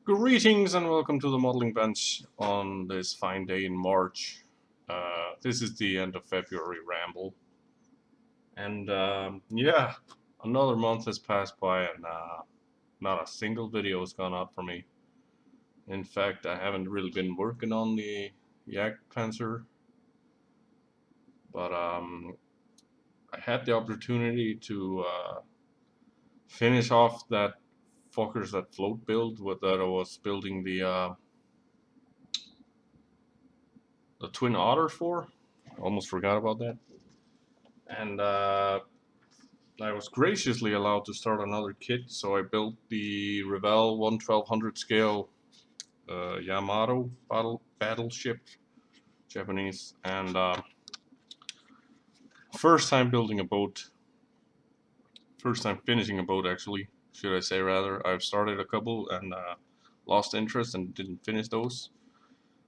Greetings and welcome to the modeling bench on this fine day in March. This is the end of February ramble, and yeah, another month has passed by and not a single video has gone out for me. In fact, I haven't really been working on the Jagdpanzer, but I had the opportunity to finish off that Fokkers that float build with that I was building the Twin Otter for. Almost forgot about that. And I was graciously allowed to start another kit, so I built the Revell 1/1200 scale Yamato battleship, Japanese, and first time building a boat, first time finishing a boat actually, should I say rather. I've started a couple and lost interest and didn't finish those.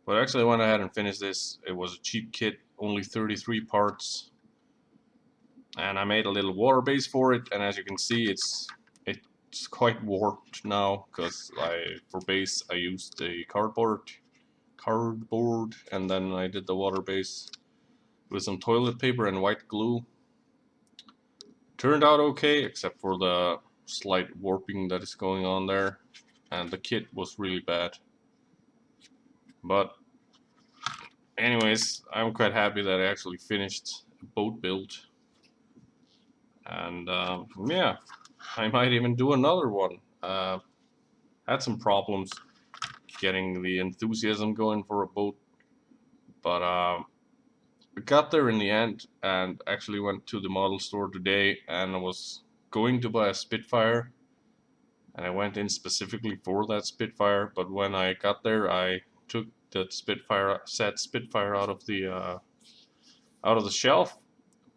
But actually I went ahead and finished this. It was a cheap kit, only 33 parts, and I made a little water base for it, and as you can see it's quite warped now because for base I used a cardboard and then I did the water base with some toilet paper and white glue. Turned out okay except for the slight warping that is going on there, and the kit was really bad. But anyways, I'm quite happy that I actually finished a boat build, and yeah, I might even do another one. Had some problems getting the enthusiasm going for a boat, but I got there in the end and actually went to the model store today and I was going to buy a Spitfire, and I went in specifically for that Spitfire, but when I got there I took that Spitfire out of the shelf,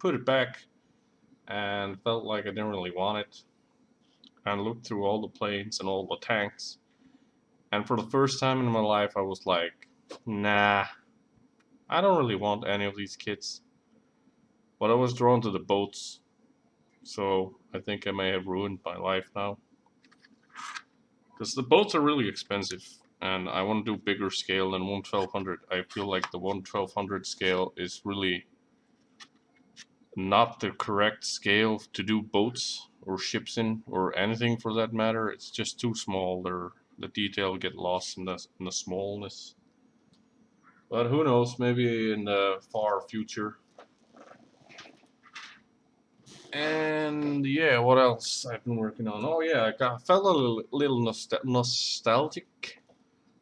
put it back, and felt like I didn't really want it, and looked through all the planes and all the tanks, and for the first time in my life I was like, nah, I don't really want any of these kits. But I was drawn to the boats, so I think I may have ruined my life now. Because the boats are really expensive, and I want to do bigger scale than 1/1200. I feel like the 1/1200 scale is really not the correct scale to do boats or ships in, or anything for that matter. It's just too small. The detail get lost in the smallness. But who knows? Maybe in the far future. And yeah, what else I've been working on? Oh yeah, felt a little nostalgic,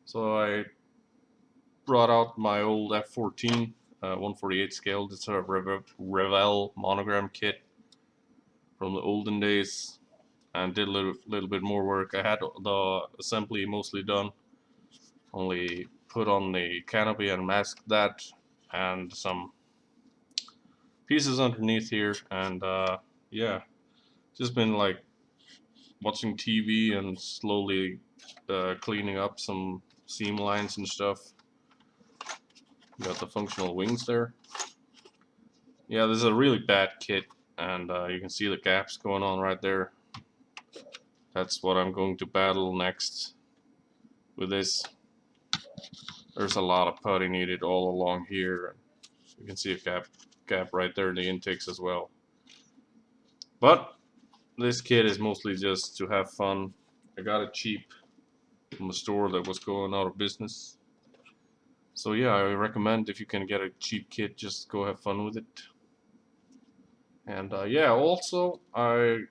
so I brought out my old F14 148 scale. It's a Revell monogram kit from the olden days, and did a little bit more work. I had the assembly mostly done, only put on the canopy and masked that, and some pieces underneath here, and yeah, just been like watching TV and slowly cleaning up some seam lines and stuff. Got the functional wings there. Yeah, this is a really bad kit, and you can see the gaps going on right there. That's what I'm going to battle next with this. There's a lot of putty needed all along here. You can see a gap right there in the intakes as well. But this kit is mostly just to have fun. I got it cheap from a store that was going out of business. So yeah, I recommend if you can get a cheap kit, just go have fun with it. And yeah, also I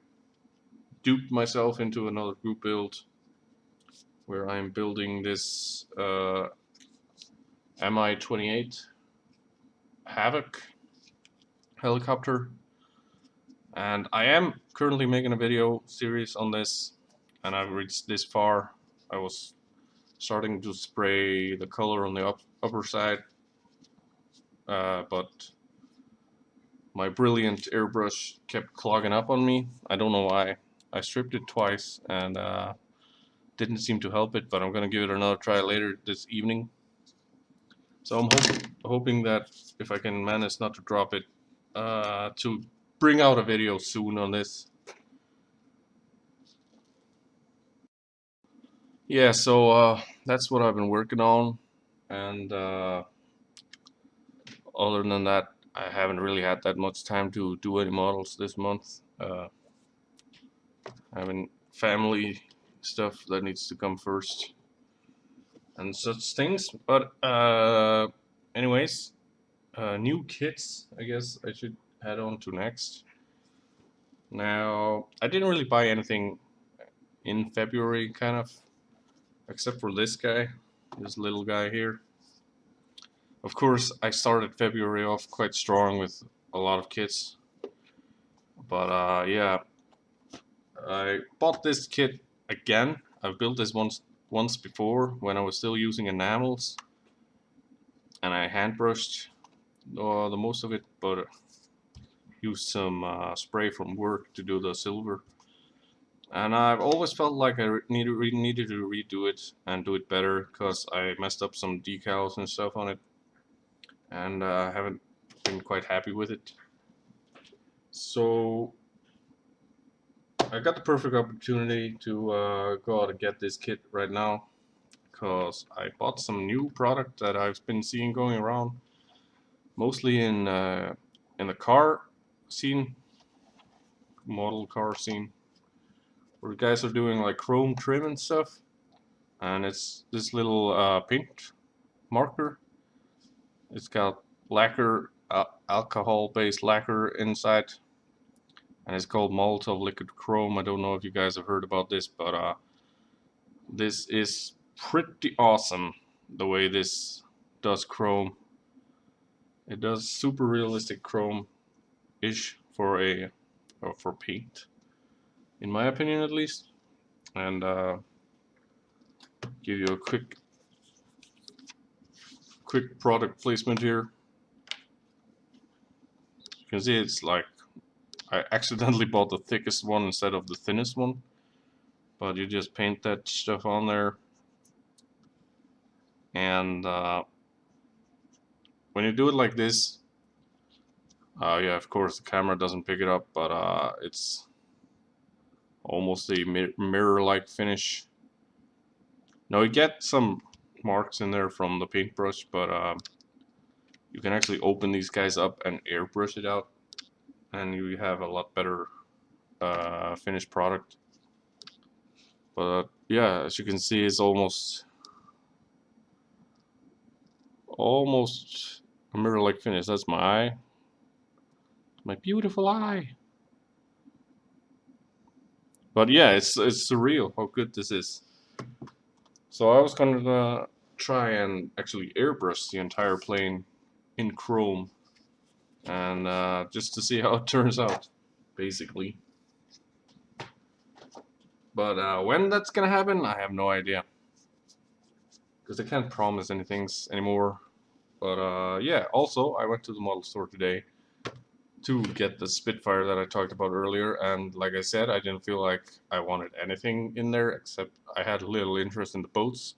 duped myself into another group build where I'm building this Mi-28 Havoc helicopter, and I am currently making a video series on this, and I've reached this far. I was starting to spray the color on the upper side, but my brilliant airbrush kept clogging up on me. I don't know why. I stripped it twice and didn't seem to help it, but I'm gonna give it another try later this evening. So I'm hoping that if I can manage not to drop it, to bring out a video soon on this. yeah, so that's what I've been working on, and other than that, I haven't really had that much time to do any models this month. Having family stuff that needs to come first, and such things. But anyways, new kits, I guess I should head on to next. Now, I didn't really buy anything in February, kind of, except for this guy, this little guy here. Of course, I started February off quite strong with a lot of kits, but yeah, I bought this kit again. I've built this once before when I was still using enamels, and I hand brushed the most of it, but used some spray from work to do the silver. And I've always felt like I needed to redo it and do it better because I messed up some decals and stuff on it, and I haven't been quite happy with it. So I got the perfect opportunity to go out and get this kit right now because I bought some new product that I've been seeing going around, mostly in the car scene, model car scene, where guys are doing like chrome trim and stuff, and it's this little paint marker. It's got lacquer, alcohol-based lacquer inside, and it's called Molotov Liquid Chrome. I don't know if you guys have heard about this, but this is pretty awesome. The way this does chrome, it does super realistic chrome-ish for for paint, in my opinion at least. And give you a quick product placement here. You can see it's like I accidentally bought the thickest one instead of the thinnest one, but you just paint that stuff on there, and when you do it like this, yeah, of course the camera doesn't pick it up, but it's almost a mirror-like finish. Now you get some marks in there from the paintbrush, but you can actually open these guys up and airbrush it out, and you have a lot better finished product. But yeah, as you can see, it's almost a mirror-like finish. That's my eye, my beautiful eye. But yeah, it's surreal how good this is. So I was gonna try and actually airbrush the entire plane in chrome, and just to see how it turns out, basically. But when that's gonna happen, I have no idea, because I can't promise anything anymore. But yeah, also I went to the model store today to get the Spitfire that I talked about earlier, and like I said, I didn't feel like I wanted anything in there except I had little interest in the boats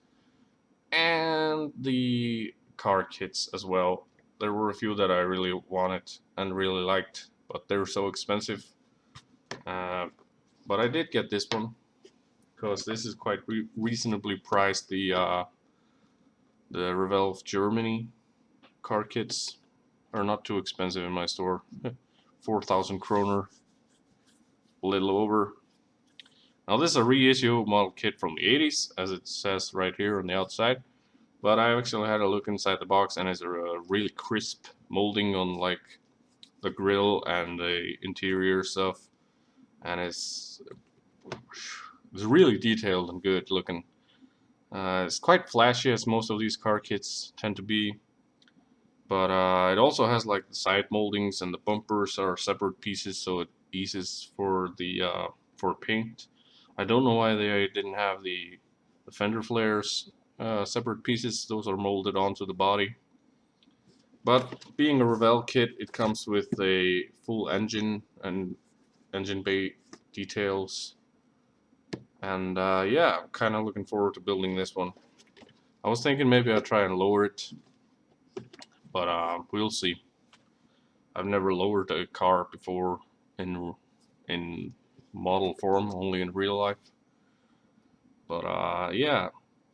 and the car kits as well. There were a few that I really wanted and really liked, but they were so expensive. Uh, but I did get this one because this is quite reasonably priced. The Revolve Germany car kits are not too expensive in my store. 4,000 kroner, a little over. Now this is a reissue model kit from the 80s, as it says right here on the outside. But I actually had a look inside the box, and it's a really crisp molding on like the grill and the interior stuff, and it's really detailed and good looking. It's quite flashy, as most of these car kits tend to be, but it also has like the side moldings, and the bumpers are separate pieces, so it eases for the for paint. I don't know why they didn't have the fender flares separate pieces. Those are molded onto the body. But being a Revell kit, it comes with a full engine and engine bay details. And yeah, I'm kind of looking forward to building this one. I was thinking maybe I'll try and lower it, but we'll see. I've never lowered a car before in model form, only in real life. But yeah,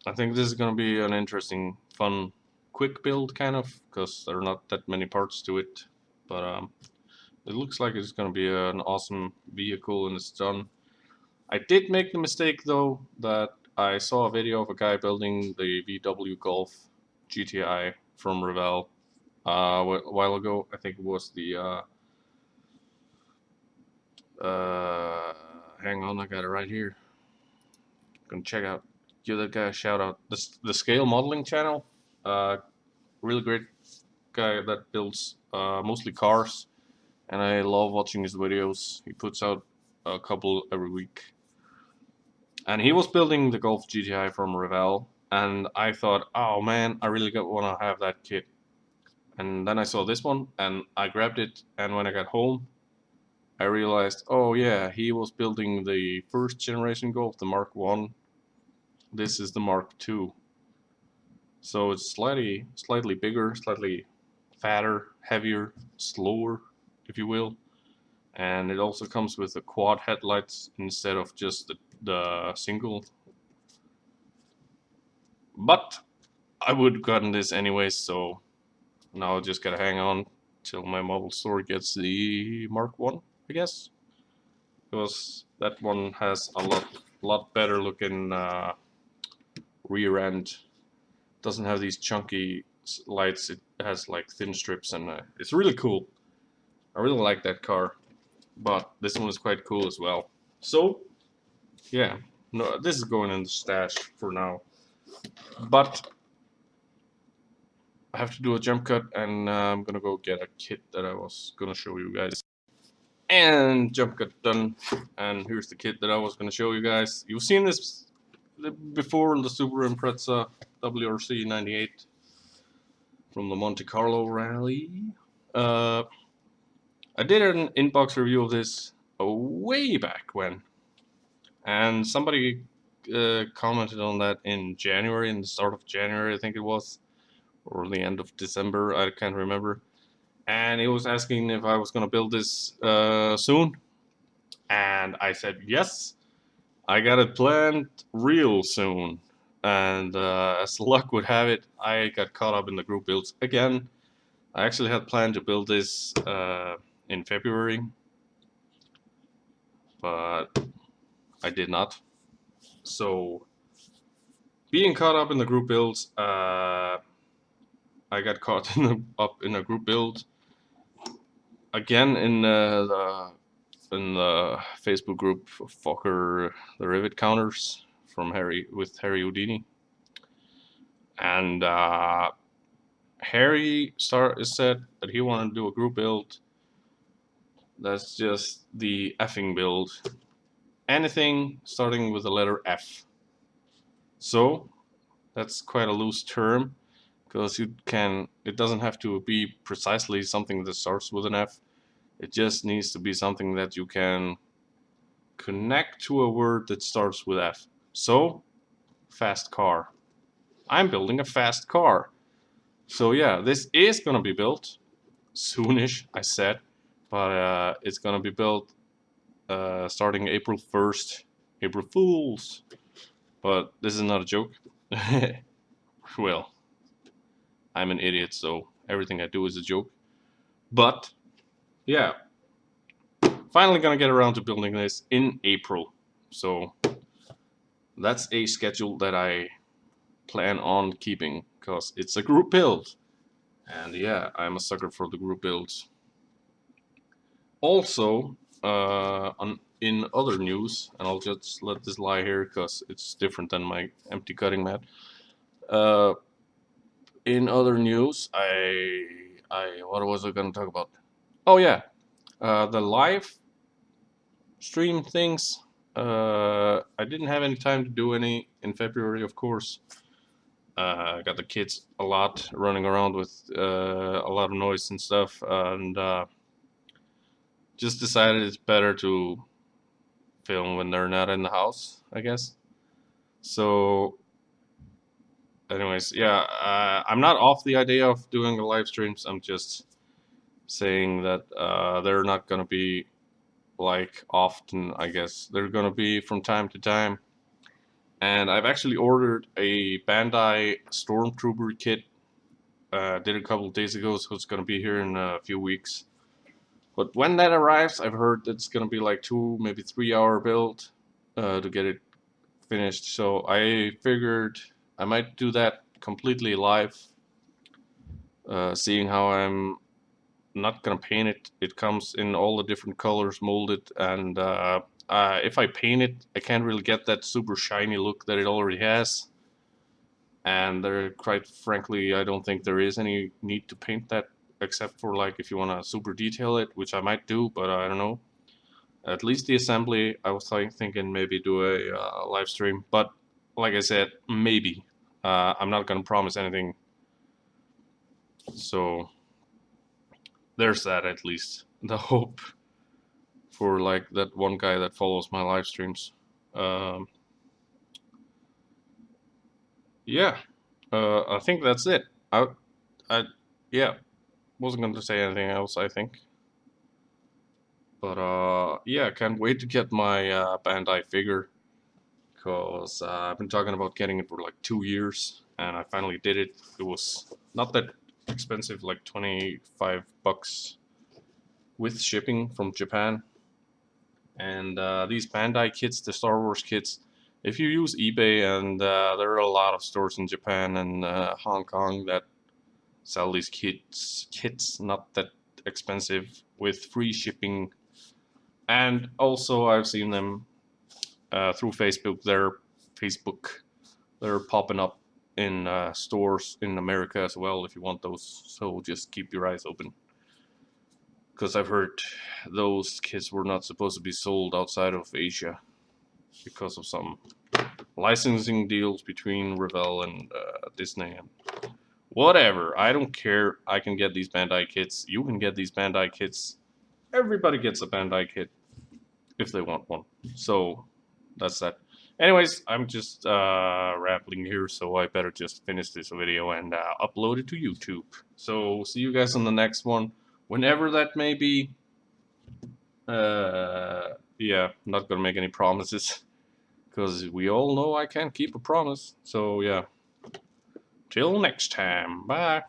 I think this is gonna be an interesting, fun, quick build kind of, because there are not that many parts to it. But it looks like it's gonna be an awesome vehicle and it's done. I did make the mistake though that I saw a video of a guy building the VW Golf GTI from Revell a while ago. I think it was the hang on, I got it right here. Gonna check out, give that guy a shout out. The Scale Modeling channel, really great guy that builds mostly cars, and I love watching his videos. He puts out a couple every week, and he was building the Golf GTI from Revell, and I thought, oh man, I really want to have that kit. And then I saw this one, and I grabbed it, and when I got home, I realized, oh yeah, he was building the first generation Golf, the Mark 1. This is the Mark 2. So it's slightly bigger, slightly fatter, heavier, slower, if you will. And it also comes with the quad headlights instead of just the single. But I would have gotten this anyways, so now I just gotta hang on till my mobile store gets the Mark 1, I guess. Because that one has a lot better looking rear end. Doesn't have these chunky lights. It has like thin strips, and it's really cool. I really like that car, but this one is quite cool as well. So yeah, no, this is going in the stash for now, but I have to do a jump cut, and I'm gonna go get a kit that I was gonna show you guys. And jump cut done, and here's the kit that I was gonna show you guys. You've seen this before, the Subaru Impreza WRC 98 from the Monte Carlo rally. I did an inbox review of this way back when, and somebody commented on that in January, in the start of January I think it was, or the end of December, I can't remember. And he was asking if I was gonna build this soon, and I said yes, I got it planned real soon. And as luck would have it, I got caught up in the group builds again. I actually had planned to build this in February, but I did not. So, being caught up in the group builds, I got caught up in a group build again in the Facebook group Fokker the Rivet Counters from Harry Houdini, and Harry said that he wanted to do a group build that's just the effing build. Anything starting with the letter F. So that's quite a loose term, because it doesn't have to be precisely something that starts with an F. It just needs to be something that you can connect to a word that starts with F. So, fast car. I'm building a fast car. So yeah, this is gonna be built soonish, I said, but it's gonna be built starting April 1st. April Fools. But this is not a joke. Well, I'm an idiot, so everything I do is a joke. But yeah, finally gonna get around to building this in April. So that's a schedule that I plan on keeping, because it's a group build. And yeah, I'm a sucker for the group builds. Also, in other news, and I'll just let this lie here because it's different than my empty cutting mat. In other news, what was I gonna talk about? Oh yeah, the live stream things. I didn't have any time to do any in February, of course. I got the kids a lot running around with a lot of noise and stuff, and just decided it's better to film when they're not in the house, I guess. So anyways, yeah, I'm not off the idea of doing the live streams. I'm just saying that they're not gonna be like often, I guess. They're gonna be from time to time, And I've actually ordered a Bandai Stormtrooper kit. Did a couple of days ago, so it's gonna be here in a few weeks. But when that arrives, I've heard it's gonna be like 2, maybe 3 hour build to get it finished. So I figured I might do that completely live, seeing how I'm not gonna paint it. It comes in all the different colors molded, and if I paint it, I can't really get that super shiny look that it already has. And there, quite frankly, I don't think there is any need to paint that, except for like if you want to super detail it, which I might do, but I don't know. At least the assembly, I was thinking maybe do a live stream, but like I said, maybe. I'm not gonna promise anything. So there's that, at least the hope for like that one guy that follows my live streams. Yeah, I think that's it. Yeah, wasn't going to say anything else, I think. But yeah, can't wait to get my Bandai figure, because I've been talking about getting it for like 2 years, and I finally did it. It was not that expensive, like $25 with shipping from Japan. And these Bandai kits, the Star Wars kits, if you use eBay, and there are a lot of stores in Japan and Hong Kong that sell these kits not that expensive with free shipping. And also I've seen them through Facebook. They're popping up in stores in America as well if you want those. So just keep your eyes open, because I've heard those kits were not supposed to be sold outside of Asia because of some licensing deals between Revell and Disney and whatever. I don't care. I can get these Bandai kits. You can get these Bandai kits. Everybody gets a Bandai kit if they want one. So that's that. Anyways, I'm just rambling here, so I better just finish this video and upload it to YouTube. So see you guys on the next one, whenever that may be. Yeah, I'm not gonna make any promises, because we all know I can't keep a promise. So yeah, till next time, bye.